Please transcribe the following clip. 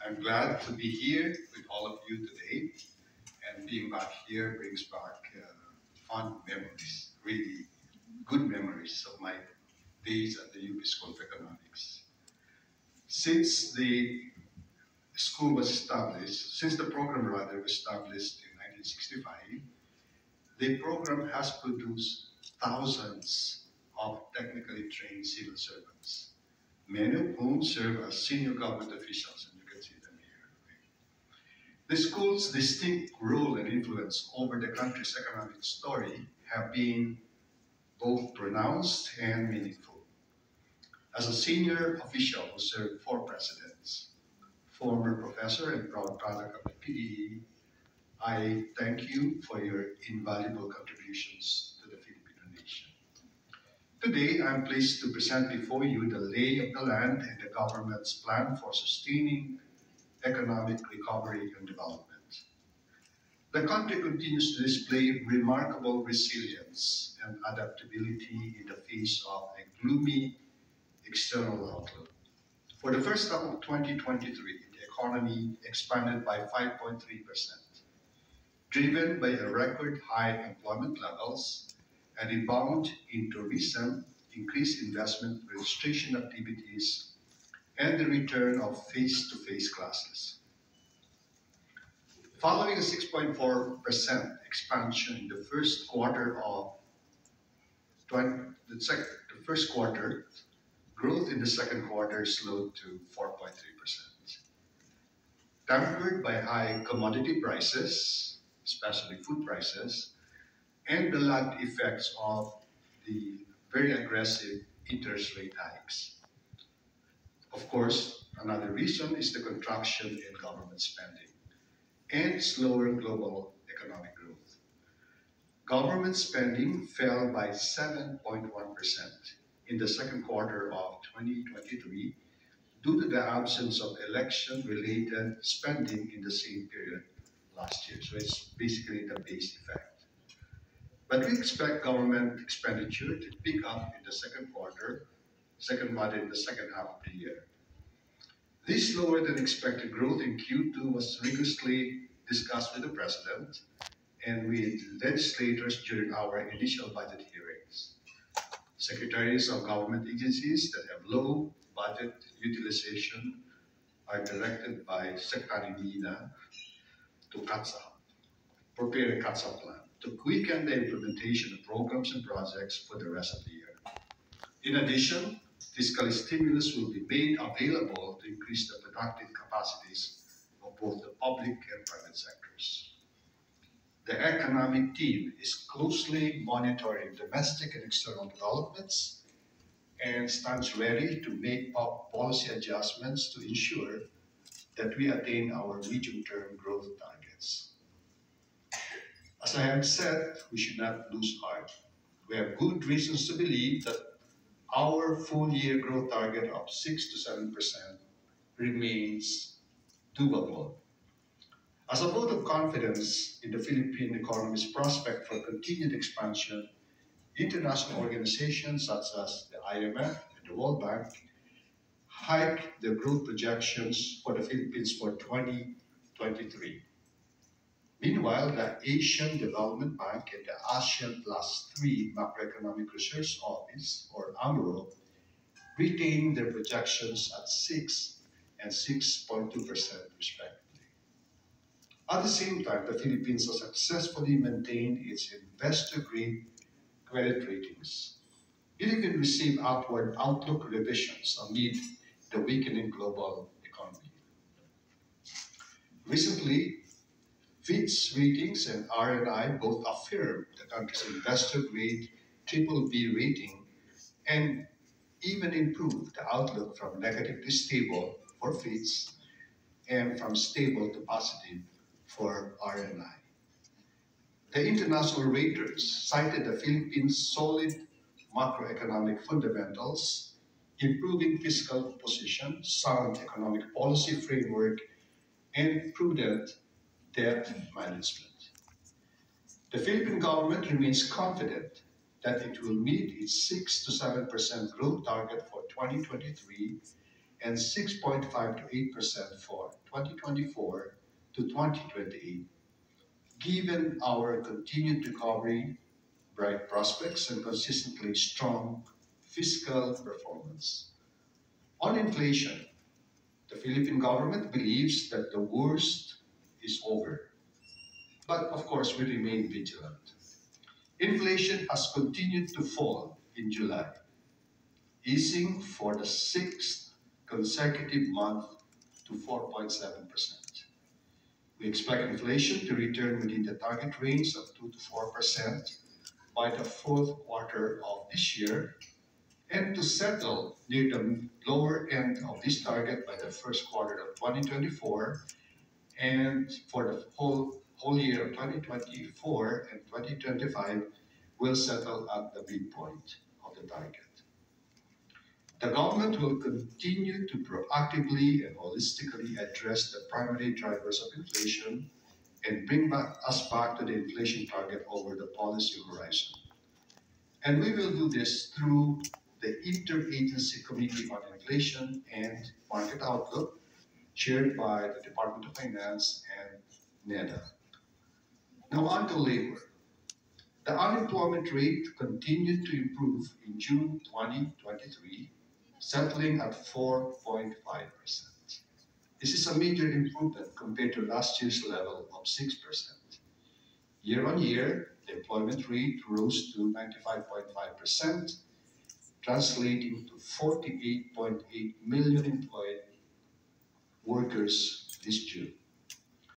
I'm glad to be here with all of you today, and being back here brings back fond memories, really good memories of my days at the UP School of Economics. Since the program rather was established in 1965, the program has produced thousands of technically trained civil servants, many of whom serve as senior government officials, and you can see them here. The school's distinct role and influence over the country's economic story have been both pronounced and meaningful. As a senior official who served 4 presidents, former professor and proud product of the PDE, I thank you for your invaluable contributions to the Filipino nation. Today, I'm pleased to present before you the lay of the land and the government's plan for sustaining economic recovery and development. The country continues to display remarkable resilience and adaptability in the face of a gloomy external outlook. For the first half of 2023, the economy expanded by 5.3%, driven by a record high employment levels, a rebound in tourism, increased investment registration activities, and the return of face-to-face classes. Following a 6.4% expansion in the first quarter growth in the second quarter slowed to 4.3%. Tempered by high commodity prices, especially food prices, and the lagged effects of the very aggressive interest rate hikes. Of course, another reason is the contraction in government spending and slower global economic growth. Government spending fell by 7.1% in the second quarter of 2023 due to the absence of election-related spending in the same period last year. So it's basically the base effect. But we expect government expenditure to pick up in the second in the second half of the year. This lower than expected growth in Q2 was rigorously discussed with the President and with legislators during our initial budget hearings. Secretaries of government agencies that have low budget utilization are directed by Secretary Mina to prepare a catch-up plan to quicken the implementation of programs and projects for the rest of the year. In addition, fiscal stimulus will be made available to increase the productive capacities of both the public and private sectors. The economic team is closely monitoring domestic and external developments and stands ready to make policy adjustments to ensure that we attain our medium-term growth targets. As I have said, we should not lose heart. We have good reasons to believe that our full-year growth target of 6 to 7% remains doable. As a vote of confidence in the Philippine economy's prospect for continued expansion, international organizations such as the IMF and the World Bank hiked their growth projections for the Philippines for 2023. Meanwhile, the Asian Development Bank and the ASEAN Plus 3 Macroeconomic Research Office, or AMRO, retained their projections at 6 and 6.2% respectively. At the same time, the Philippines has successfully maintained its investor-grade credit ratings. It even received upward outlook revisions amid the weakening global economy. Recently, Fitch Ratings and R&I both affirmed the country's investor-grade BBB rating and even improved the outlook from negative to stable for Fitch and from stable to positive for R&I. The international raters cited the Philippines' solid macroeconomic fundamentals, improving fiscal position, sound economic policy framework, and prudent debt management. The Philippine government remains confident that it will meet its 6 to 7% growth target for 2023 and 6.5 to 8% for 2024 to 2028. Given our continued recovery, bright prospects, and consistently strong fiscal performance. On inflation, the Philippine government believes that the worst is over. But of course, we remain vigilant. Inflation has continued to fall in July, easing for the sixth consecutive month to 4.7%. We expect inflation to return within the target range of 2 to 4% by the fourth quarter of this year and to settle near the lower end of this target by the first quarter of 2024, and for the whole year of 2024 and 2025 will settle at the midpoint of the target. The government will continue to proactively and holistically address the primary drivers of inflation and bring us back to the inflation target over the policy horizon. And we will do this through the Interagency Committee on Inflation and Market Outlook, chaired by the Department of Finance and NEDA. Now on to labor. The unemployment rate continued to improve in June 2023, settling at 4.5%. This is a major improvement compared to last year's level of 6%. Year on year, the employment rate rose to 95.5%, translating to 48.8 million employed workers this June.